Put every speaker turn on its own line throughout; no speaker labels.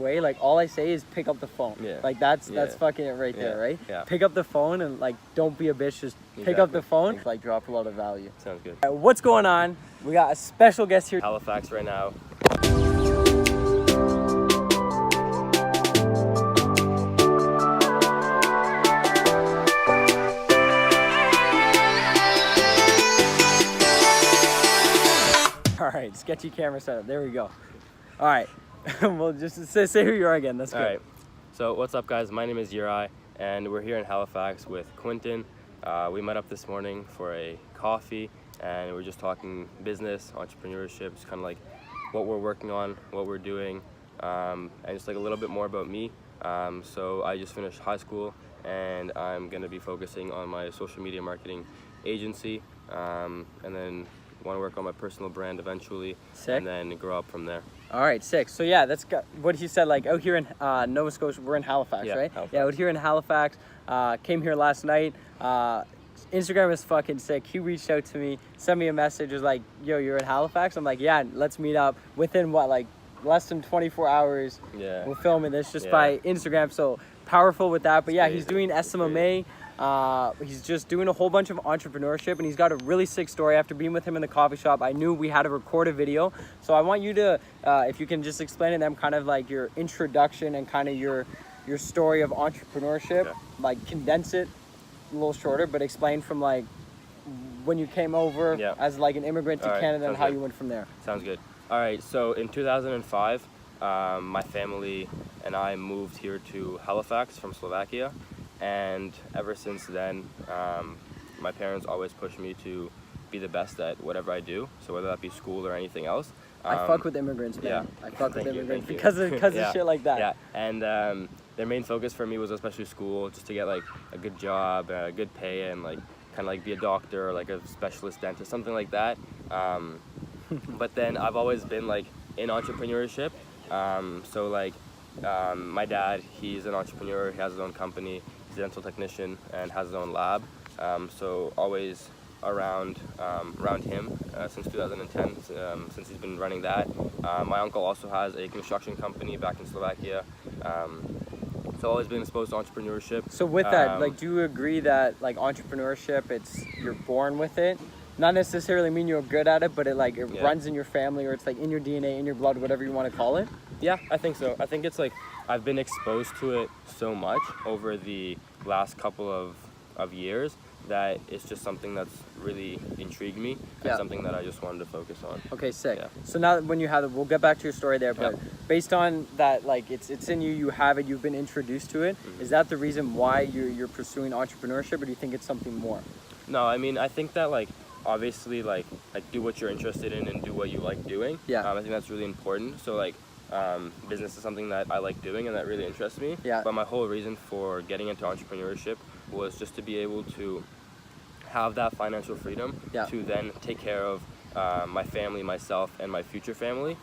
way, like all I say is pick up the phone.
Yeah.
Like that's fucking it right there, right?
Yeah.
Pick up the phone and like don't be a bitch, just pick up the phone, like drop a lot of value.
Sounds good.
What's going on? We got a special guest here.
Halifax right now.
All right, sketchy camera setup. There we go. All right, well, just say who you are again. That's good.
All right. So what's up, guys? My name is Uri, and we're here in Halifax with Quenten. We met up this morning for a coffee, and we're just talking business, entrepreneurship, just kind of like what we're working on, what we're doing, and just like a little bit more about me. So I just finished high school, and I'm gonna be focusing on my social media marketing agency, and then want to work on my personal brand eventually.
Sick.
And then grow up from there.
All right, sick. So yeah, that's what he said. Like out here in Nova Scotia, we're in Halifax,
Yeah,
right?
Halifax.
Yeah, out here in Halifax. Came here last night. Instagram is fucking sick. He reached out to me, sent me a message, was like, "Yo, you're in Halifax?" I'm like, "Yeah, let's meet up." Within what, like less than 24 hours,
Yeah.
we're filming this just by Instagram. So powerful with that. But yeah, he's doing SMMA. He's just doing a whole bunch of entrepreneurship, and he's got a really sick story. After being with him in the coffee shop, I knew we had to record a video. So I want you to, if you can just explain to them kind of like your introduction and kind of your story of entrepreneurship, like condense it a little shorter, but explain from like when you came over as like an immigrant to Canada and how you went from there.
Sounds good. All right, so in 2005, my family and I moved here to Halifax from Slovakia. And ever since then, my parents always pushed me to be the best at whatever I do. So whether that be school or anything else.
I fuck with immigrants, man.
Yeah.
I fuck with immigrants
you.
because of shit like that.
Yeah, and their main focus for me was especially school, just to get like a good job, a good pay, and like kind of like be a doctor or like a specialist dentist, something like that. But then I've always been like in entrepreneurship. So like my dad, he's an entrepreneur. He has his own company. He's a dental technician and has his own lab. So always around him since 2010, since he's been running that. My uncle also has a construction company back in Slovakia. So always been exposed to entrepreneurship.
So with that, like, do you agree that like entrepreneurship, you're born with it? Not necessarily mean you're good at it, but it runs in your family, or it's like in your DNA, in your blood, whatever you want to call it?
Yeah, I think so. I think it's like I've been exposed to it so much over the last couple of years that it's just something that's really intrigued me and something that I just wanted to focus on.
Okay, sick.
Yeah.
So now when you have it, we'll get back to your story there, but based on that, like it's in you, you have it, you've been introduced to it. Is that the reason why you're pursuing entrepreneurship, or do you think it's something more?
No, I mean, I think that like obviously like do what you're interested in and do what you like doing. I think that's really important. So like business is something that I like doing and that really interests me. But my whole reason for getting into entrepreneurship was just to be able to have that financial freedom to then take care of my family, myself, and my future family.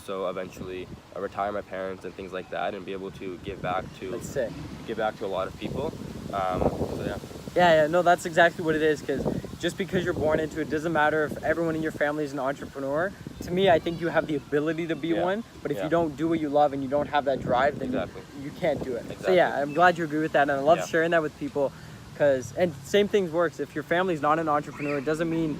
So eventually retire my parents and things like that, and be able to give back to a lot of people. So
yeah, no, that's exactly what it is. Because just because you're born into it doesn't matter if everyone in your family is an entrepreneur. To me, I think you have the ability to be one, but if you don't do what you love and you don't have that drive, then you can't do it. So yeah, I'm glad you agree with that, and I love sharing that with people. And same thing works. If your family's not an entrepreneur, it doesn't mean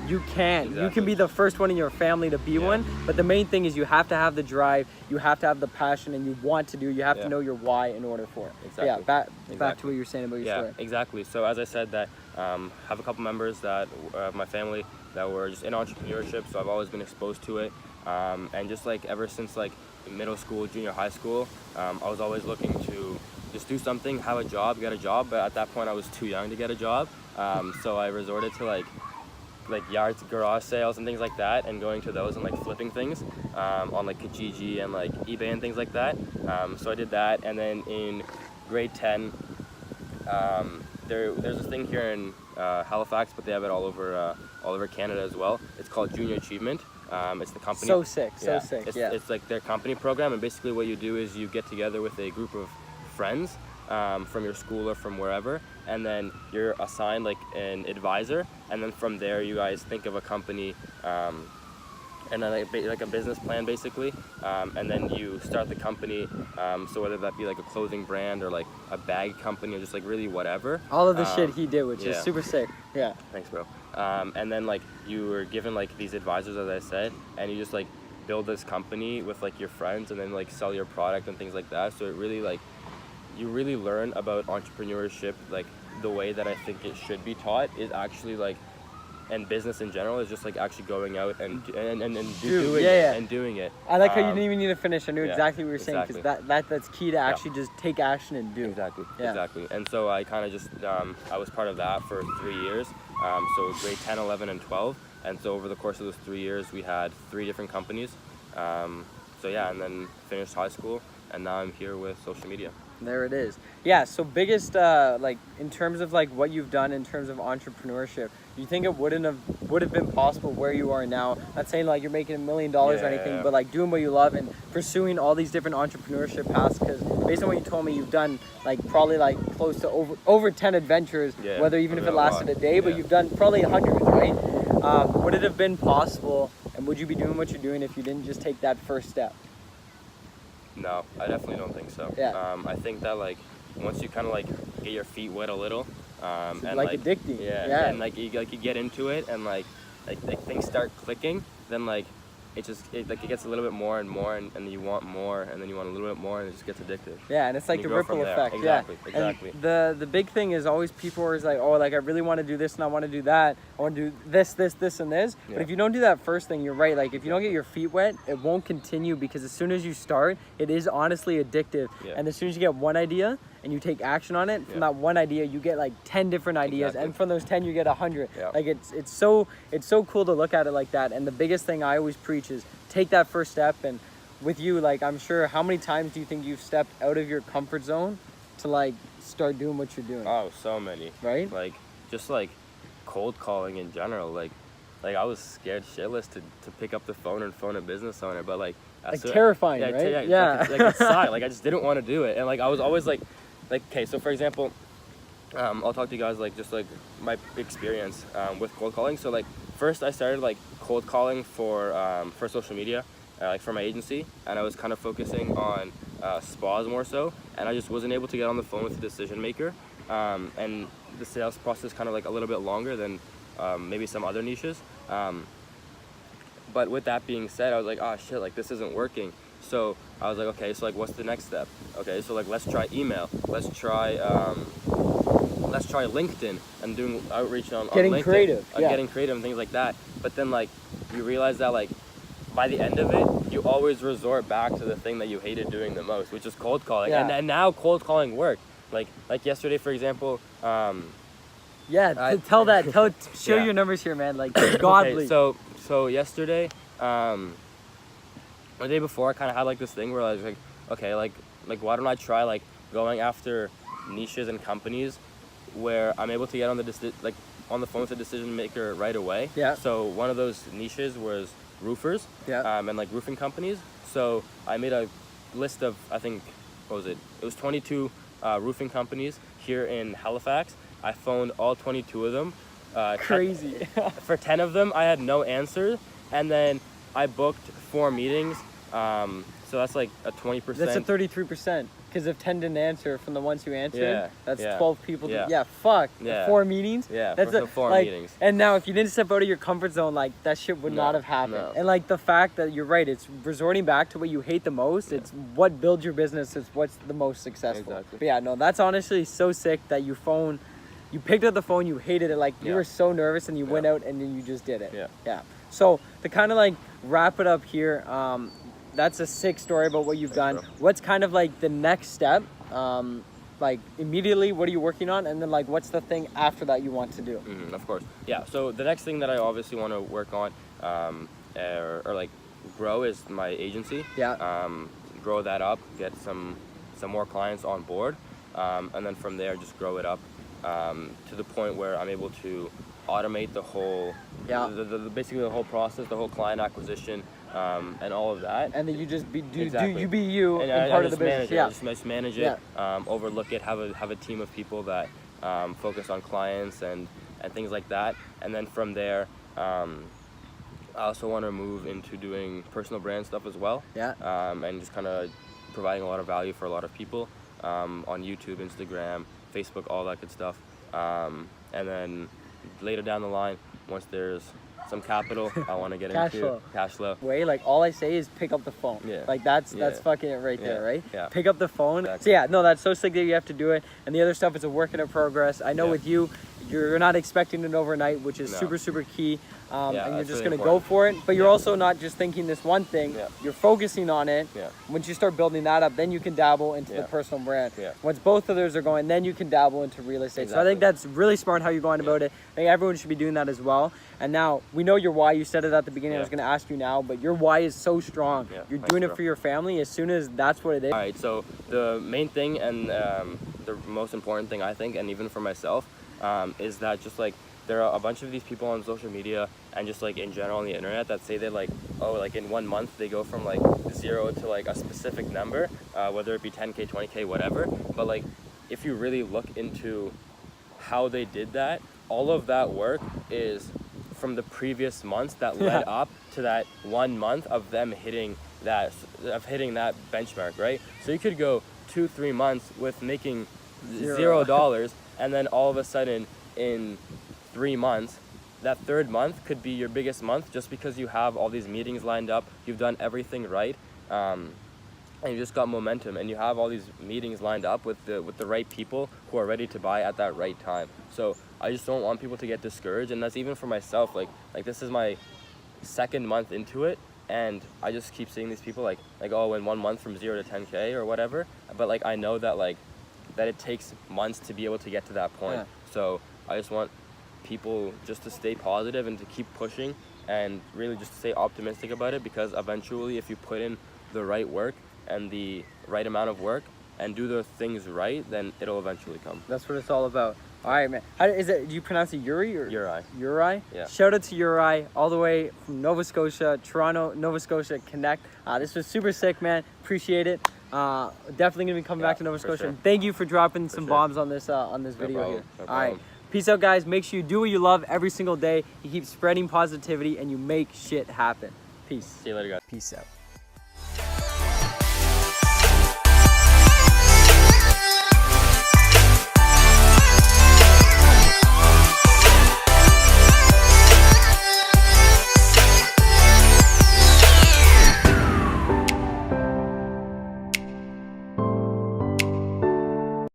you can't. You can be the first one in your family to be one, but the main thing is you have to have the drive, you have to have the passion, and you want to do. You have to know your why in order for it.
Exactly.
So back to what you were saying about your story.
Exactly. So as I said, that have a couple members that of my family that were just in entrepreneurship, so I've always been exposed to it, and just like ever since like middle school, junior high school, I was always looking to just do something, have a job, get a job. But at that point, I was too young to get a job, so I resorted to like yard garage sales and things like that, and going to those and like flipping things on like Kijiji and like eBay and things like that. So I did that, and then in grade 10, there's this thing here in Halifax, but they have it all over Canada as well. It's called Junior Achievement. It's the company.
So sick.
It's like their company program, and basically what you do is you get together with a group of friends from your school or from wherever, and then you're assigned like an advisor, and then from there you guys think of a company and then like a business plan basically, and then you start the company. So whether that be like a clothing brand or like a bag company or just like really whatever.
All of the shit he did, which is
yeah.
super sick. Yeah.
Thanks, bro. And then like you were given like these advisors, as I said, and you just like build this company with like your friends, and then like sell your product and things like that. So it really like you really learn about entrepreneurship like the way that I think it should be taught is actually like, and business in general is just like actually going out and doing it.
I like how you didn't even need to finish. I knew exactly what you were saying,
exactly.
because that's key to actually just take action and do.
Exactly. And so I kind of just I was part of that for 3 years. So grade 10, 11, and 12. And so over the course of those 3 years, we had 3 different companies. So yeah, and then finished high school, and now I'm here with social media.
There it is. Yeah, so biggest like in terms of like what you've done in terms of entrepreneurship, you think it would have been possible where you are now? Not saying like you're making $1 million or anything, but like doing what you love and pursuing all these different entrepreneurship paths, because based on what you told me, you've done like probably like close to over 10 adventures, whether even if it lasted a day, but you've done probably hundreds, right? Would it have been possible, and would you be doing what you're doing if you didn't just take that first step?
No, I definitely don't think so.
Yeah.
I think that like once you kind of like get your feet wet a little, and
like addicting.
Yeah. And like you get into it, and like things start clicking, then like it gets a little bit more and more, and then you want more, and then you want a little bit more, and it just gets addictive.
Yeah, and it's like the ripple effect.
Exactly.
And the big thing is always people are always like, oh, like I really want to do this and I want to do that. I want to do this, and this. But if you don't do that first thing, you're right. Like if you don't get your feet wet, it won't continue, because as soon as you start, it is honestly addictive. And as soon as you get one idea and you take action on it, from that one idea you get like 10 different ideas, and from those 10 you get 100. Like it's so cool to look at it like that. And the biggest thing I always preach is take that first step. And with you, like I'm sure, how many times do you think you've stepped out of your comfort zone to like start doing what you're doing?
Oh, so many.
Right?
Like just like cold calling in general. Like I was scared shitless to pick up the phone and phone a business owner, but like
terrifying, right?
Like it sucked. Like I just didn't want to do it, and like I was always like okay, so for example, I'll talk to you guys like just like my experience with cold calling. So like first I started like cold calling for social media, like for my agency, and I was kind of focusing on spas more so, and I just wasn't able to get on the phone with the decision maker, and the sales process kind of like a little bit longer than maybe some other niches. But with that being said, I was like, oh shit, like this isn't working. So I was like, okay, so like what's the next step? Okay, so like let's try email. Let's try LinkedIn and doing outreach on
getting
LinkedIn.
Creative.
Getting creative and things like that. But then like you realize that like by the end of it, you always resort back to the thing that you hated doing the most, which is cold calling. And now cold calling worked. Like yesterday, for example. Show
your numbers here, man. Like godly.
Okay, so yesterday, the day before, I kind of had like this thing where I was like, okay, like why don't I try like going after niches and companies where I'm able to get on the phone with the decision maker right away. Yeah. So one of those niches was roofers. Yeah. And like roofing companies. So I made a list of, I think, what was it? It was 22 roofing companies here in Halifax. I phoned all 22 of them.
Crazy.
For 10 of them, I had no answers, and then I booked 4 meetings. So that's like a 20%.
That's a 33%. Because if 10 didn't answer from the ones who answered, that's 12 people. 4 meetings.
Yeah,
that's
4 meetings.
And now if you didn't step out of your comfort zone, like that shit would not have happened. No. And like the fact that you're right, it's resorting back to what you hate the most. It's what builds your business. It's what's the most successful.
Exactly.
But yeah, no, that's honestly so sick that you picked up the phone, you hated it, like you were so nervous, and you went out and then you just did it. Yeah. So to kind of like wrap it up here, that's a sick story about what you've done. Bro. What's kind of like the next step? Like immediately, what are you working on? And then like, what's the thing after that you want to do?
Of course. Yeah. So the next thing that I obviously want to work on, or like grow is my agency. Yeah. Grow that up, get some more clients on board, and then from there just grow it up to the point where I'm able to automate the whole, basically the whole process, the whole client acquisition. And all of that,
and then you just be you be you and part of the business.
Just manage it, overlook it, have a team of people that focus on clients and things like that, and then from there I also want to move into doing personal brand stuff as well.
Yeah.
And just kind of providing a lot of value for a lot of people on YouTube, Instagram, Facebook, all that good stuff. And then later down the line, once there's some capital, I want to get into cash flow.
Like all I say is pick up the phone.
Yeah.
Like that's fucking it right there, right?
Yeah.
Pick up the phone.
Exactly.
So yeah, no, that's so sick that you have to do it. And the other stuff is a work in progress. I know with you, you're not expecting it overnight, which is super key. And you're just
really
gonna go for it. But you're also not just thinking this one thing.
Yeah.
You're focusing on it.
Yeah.
Once you start building that up, then you can dabble into the personal brand.
Yeah.
Once both of those are going, then you can dabble into real estate. So I think that's really smart how you're going about it. I think everyone should be doing that as well. And now we know your why. You said it at the beginning. I was gonna ask you now, but your why is so strong. You're doing it for your family. As soon as that's what it is.
All right. So the main thing and the most important thing I think, and even for myself, is that just like there are a bunch of these people on social media and just like in general on the internet that say that like, oh, like in 1 month they go from like 0 to like a specific number, whether it be 10K, 20K, whatever. But like if you really look into how they did that, all of that work is from the previous months that led up to that 1 month of them hitting that benchmark, right? So you could go 2-3 months with making $0, and then all of a sudden in 3 months, that third month could be your biggest month just because you have all these meetings lined up, you've done everything right, and you just got momentum, and you have all these meetings lined up with the right people who are ready to buy at that right time. So I just don't want people to get discouraged, and that's even for myself. Like this is my 2nd month into it, and I just keep seeing these people like oh, in 1 month from 0 to 10K or whatever. But like I know that that it takes months to be able to get to that point. So I just want people just to stay positive and to keep pushing and really just stay optimistic about it, because eventually if you put in the right work and the right amount of work and do the things right, then it'll eventually come.
That's what it's all about. All right, man. How is it? Do you pronounce it Yuri or
Uri?
Uri.
Yeah.
Shout out to Uri, all the way from Nova Scotia, Toronto, Nova Scotia Connect. This was super sick, man. Appreciate it. Definitely gonna be coming back to Nova Scotia.
Sure.
And thank you for dropping some bombs on this video here. All right. Peace out, guys. Make sure you do what you love every single day. You keep spreading positivity and you make shit happen. Peace.
See you later, guys.
Peace out.